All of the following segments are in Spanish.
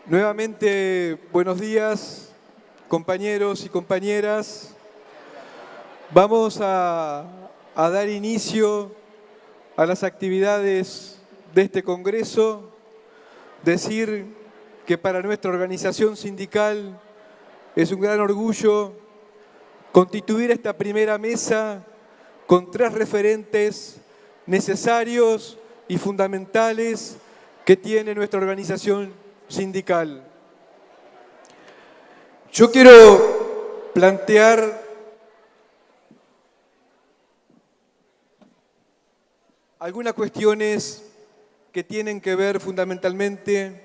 Nuevamente, buenos días, compañeros y compañeras. Vamos a dar inicio a las actividades de este Congreso. Decir que para nuestra organización sindical es un gran orgullo constituir esta primera mesa con 3 referentes necesarios y fundamentales que tiene nuestra organización sindical. Yo quiero plantear algunas cuestiones que tienen que ver fundamentalmente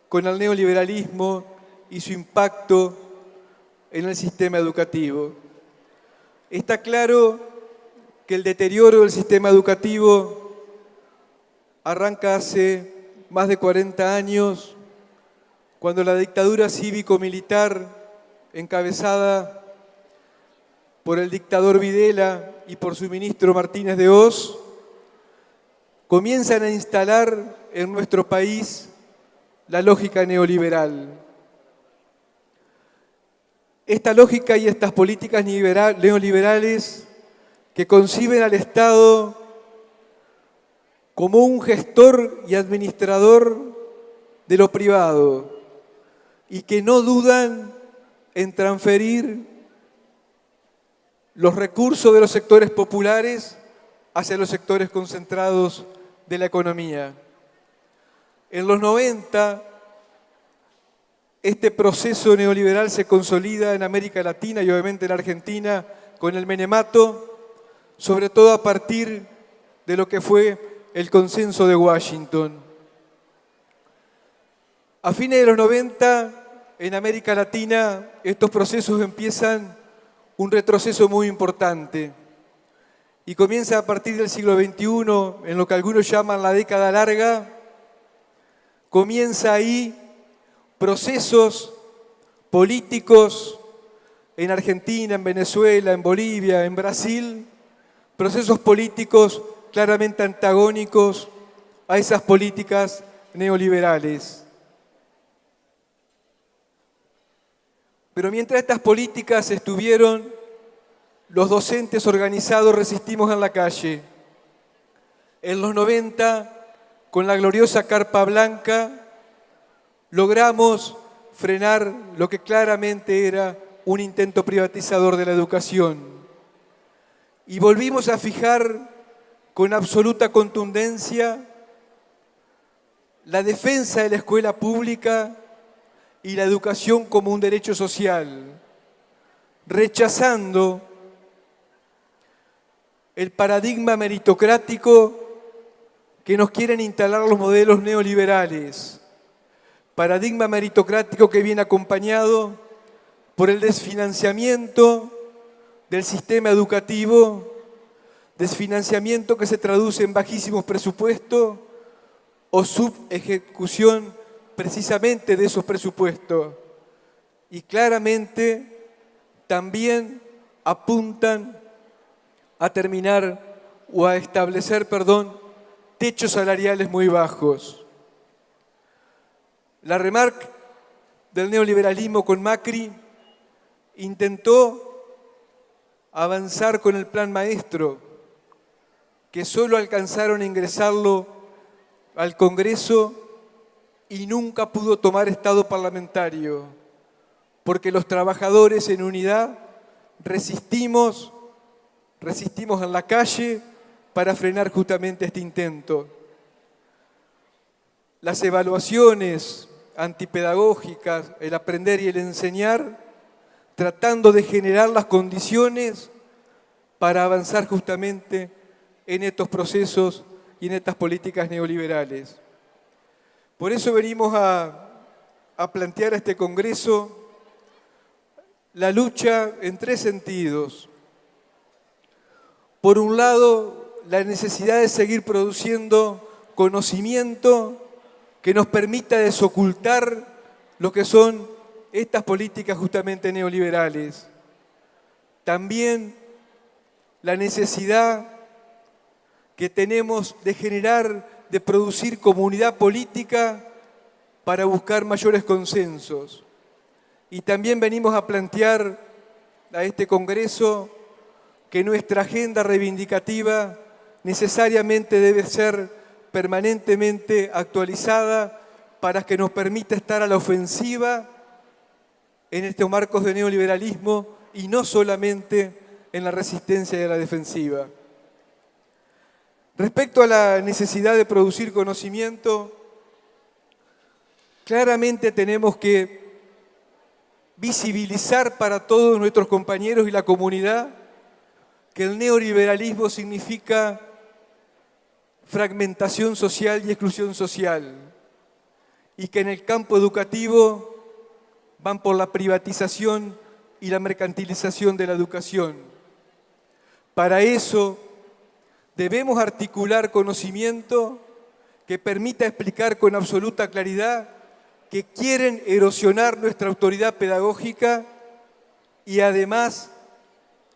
con el neoliberalismo y su impacto en el sistema educativo. Está claro que el deterioro del sistema educativo arranca hace más de 40 años, cuando la dictadura cívico-militar, encabezada por el dictador Videla y por su ministro Martínez de Hoz, comienzan a instalar en nuestro país la lógica neoliberal. Esta lógica y estas políticas neoliberales que conciben al Estado como un gestor y administrador de lo privado y que no dudan en transferir los recursos de los sectores populares hacia los sectores concentrados de la economía. En los 90, este proceso neoliberal se consolida en América Latina y obviamente en Argentina con el menemato, sobre todo a partir de lo que fue el consenso de Washington. A fines de los 90, en América Latina, estos procesos empiezan un retroceso muy importante y comienza a partir del siglo XXI, en lo que algunos llaman la década larga. Comienza ahí procesos políticos en Argentina, en Venezuela, en Bolivia, en Brasil, procesos políticos claramente antagónicos a esas políticas neoliberales. Pero mientras estas políticas estuvieron, los docentes organizados resistimos en la calle. En los 90, con la gloriosa Carpa Blanca, logramos frenar lo que claramente era un intento privatizador de la educación. Y volvimos a fijar con absoluta contundencia la defensa de la escuela pública y la educación como un derecho social, rechazando el paradigma meritocrático que nos quieren instalar los modelos neoliberales, paradigma meritocrático que viene acompañado por el desfinanciamiento del sistema educativo, desfinanciamiento que se traduce en bajísimos presupuestos o subejecución precisamente de esos presupuestos. Y claramente también apuntan a terminar o a establecer, techos salariales muy bajos. La Remarque del neoliberalismo con Macri intentó avanzar con el Plan Maestro, que solo alcanzaron a ingresarlo al Congreso y nunca pudo tomar estado parlamentario, porque los trabajadores en unidad resistimos en la calle para frenar justamente este intento. Las evaluaciones antipedagógicas, el aprender y el enseñar, tratando de generar las condiciones para avanzar justamente en estos procesos y en estas políticas neoliberales. Por eso venimos a plantear a este Congreso la lucha en 3 sentidos. Por un lado, la necesidad de seguir produciendo conocimiento que nos permita desocultar lo que son estas políticas justamente neoliberales. También la necesidad que tenemos de generar, de producir comunidad política para buscar mayores consensos. Y también venimos a plantear a este Congreso que nuestra agenda reivindicativa necesariamente debe ser permanentemente actualizada para que nos permita estar a la ofensiva en estos marcos de neoliberalismo y no solamente en la resistencia y a la defensiva. Respecto a la necesidad de producir conocimiento, claramente tenemos que visibilizar para todos nuestros compañeros y la comunidad que el neoliberalismo significa fragmentación social y exclusión social, y que en el campo educativo van por la privatización y la mercantilización de la educación. Para eso debemos articular conocimiento que permita explicar con absoluta claridad que quieren erosionar nuestra autoridad pedagógica y además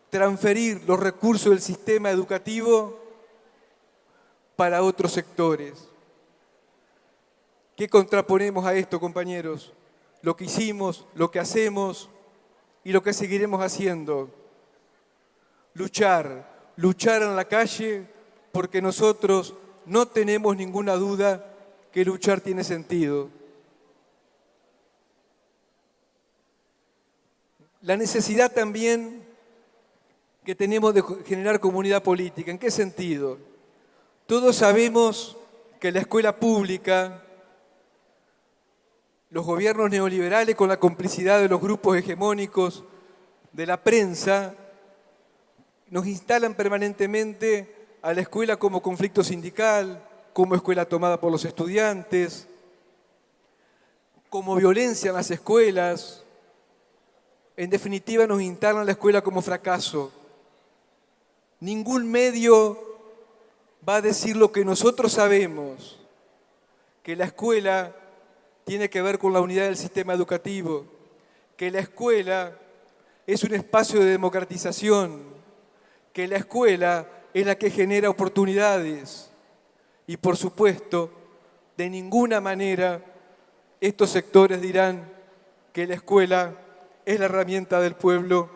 transferir los recursos del sistema educativo para otros sectores. ¿Qué contraponemos a esto, compañeros? Lo que hicimos, lo que hacemos y lo que seguiremos haciendo. Luchar en la calle, porque nosotros no tenemos ninguna duda que luchar tiene sentido. La necesidad también que tenemos de generar comunidad política. ¿En qué sentido? Todos sabemos que la escuela pública, los gobiernos neoliberales con la complicidad de los grupos hegemónicos de la prensa, nos instalan permanentemente a la escuela como conflicto sindical, como escuela tomada por los estudiantes, como violencia en las escuelas. En definitiva, nos instalan la escuela como fracaso. Ningún medio va a decir lo que nosotros sabemos, que la escuela tiene que ver con la unidad del sistema educativo, que la escuela es un espacio de democratización, que la escuela es la que genera oportunidades y, por supuesto, de ninguna manera estos sectores dirán que la escuela es la herramienta del pueblo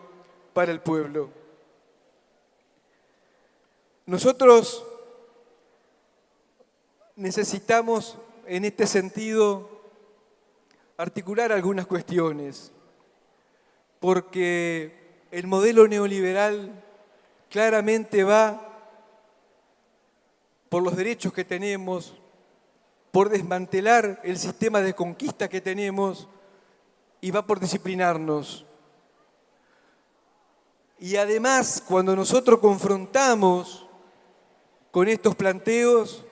para el pueblo. Nosotros necesitamos, en este sentido, articular algunas cuestiones, porque el modelo neoliberal claramente va por los derechos que tenemos, por desmantelar el sistema de conquista que tenemos y va por disciplinarnos. Y además, cuando nosotros confrontamos con estos planteos,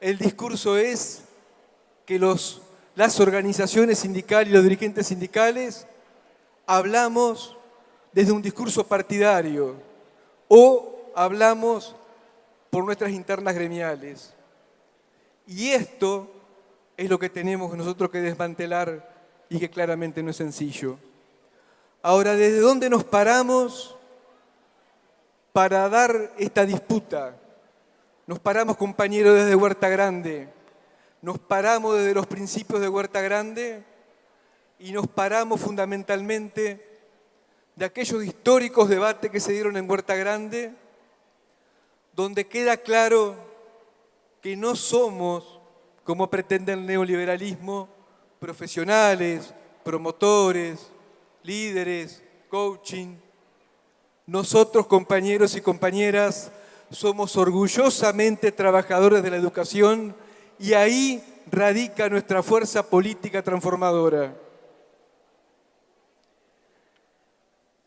el discurso es que las organizaciones sindicales y los dirigentes sindicales hablamos desde un discurso partidario o hablamos por nuestras internas gremiales. Y esto es lo que tenemos nosotros que desmantelar y que claramente no es sencillo. Ahora, ¿desde dónde nos paramos para dar esta disputa? Nos paramos, compañeros, desde Huerta Grande, nos paramos desde los principios de Huerta Grande y nos paramos fundamentalmente de aquellos históricos debates que se dieron en Huerta Grande, donde queda claro que no somos, como pretende el neoliberalismo, profesionales, promotores, líderes, coaching. Nosotros, compañeros y compañeras, somos orgullosamente trabajadores de la educación y ahí radica nuestra fuerza política transformadora.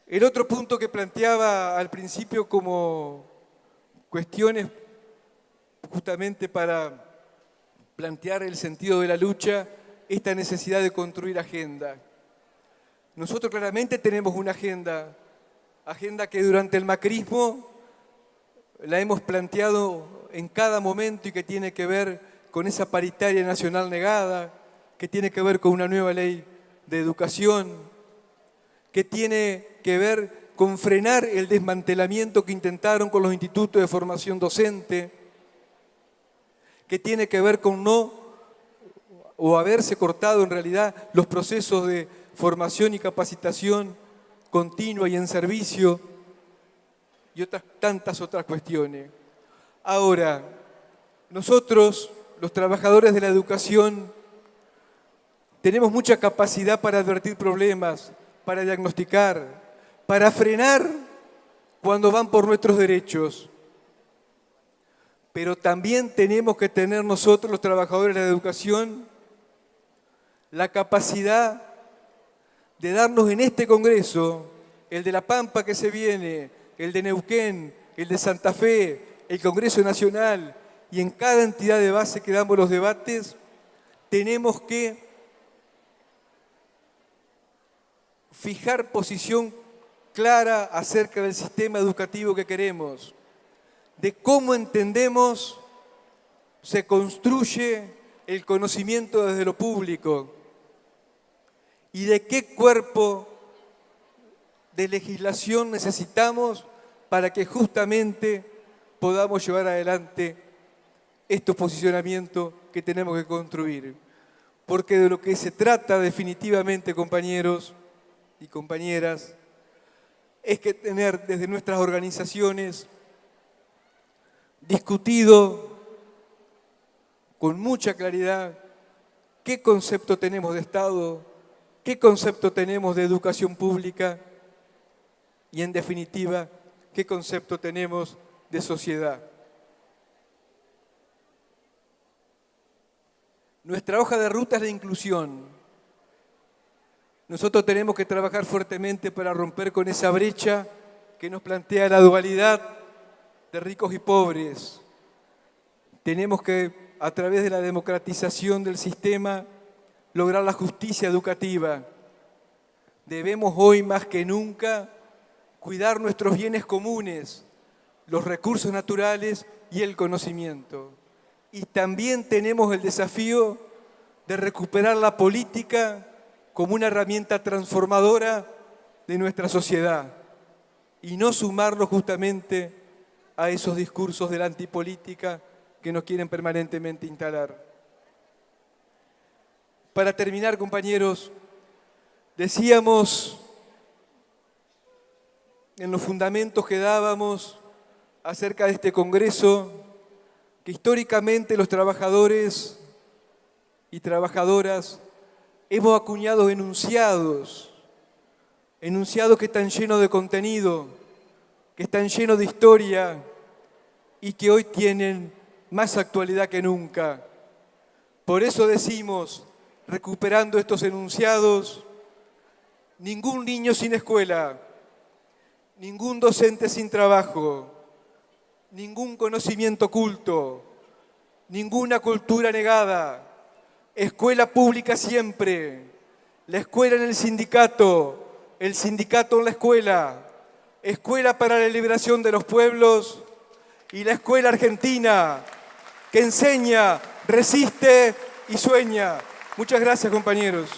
El otro punto que planteaba al principio como cuestiones justamente para plantear el sentido de la lucha, esta necesidad de construir agenda. Nosotros claramente tenemos una agenda que durante el macrismo la hemos planteado en cada momento y que tiene que ver con esa paritaria nacional negada, que tiene que ver con una nueva ley de educación, que tiene que ver con frenar el desmantelamiento que intentaron con los institutos de formación docente, que tiene que ver con no o haberse cortado en realidad los procesos de formación y capacitación continua y en servicio, y tantas otras cuestiones. Ahora, nosotros, los trabajadores de la educación, tenemos mucha capacidad para advertir problemas, para diagnosticar, para frenar cuando van por nuestros derechos. Pero también tenemos que tener nosotros, los trabajadores de la educación, la capacidad de darnos en este Congreso, el de La Pampa que se viene, el de Neuquén, el de Santa Fe, el Congreso Nacional, y en cada entidad de base que damos los debates, tenemos que fijar posición clara acerca del sistema educativo que queremos, de cómo entendemos se construye el conocimiento desde lo público y de qué cuerpo de legislación necesitamos para que justamente podamos llevar adelante estos posicionamientos que tenemos que construir. Porque de lo que se trata definitivamente, compañeros y compañeras, es que tener desde nuestras organizaciones discutido con mucha claridad qué concepto tenemos de Estado, qué concepto tenemos de educación pública y, en definitiva, qué concepto tenemos de sociedad. Nuestra hoja de ruta es la inclusión. Nosotros tenemos que trabajar fuertemente para romper con esa brecha que nos plantea la dualidad de ricos y pobres. Tenemos que, a través de la democratización del sistema, lograr la justicia educativa. Debemos hoy más que nunca cuidar nuestros bienes comunes, los recursos naturales y el conocimiento. Y también tenemos el desafío de recuperar la política como una herramienta transformadora de nuestra sociedad y no sumarnos justamente a esos discursos de la antipolítica que nos quieren permanentemente instalar. Para terminar, compañeros, decíamos en los fundamentos que dábamos acerca de este Congreso que históricamente los trabajadores y trabajadoras hemos acuñado enunciados que están llenos de contenido, que están llenos de historia y que hoy tienen más actualidad que nunca. Por eso decimos, recuperando estos enunciados, ningún niño sin escuela, ningún docente sin trabajo, ningún conocimiento oculto, ninguna cultura negada, escuela pública siempre, la escuela en el sindicato en la escuela, escuela para la liberación de los pueblos y la escuela argentina que enseña, resiste y sueña. Muchas gracias, compañeros.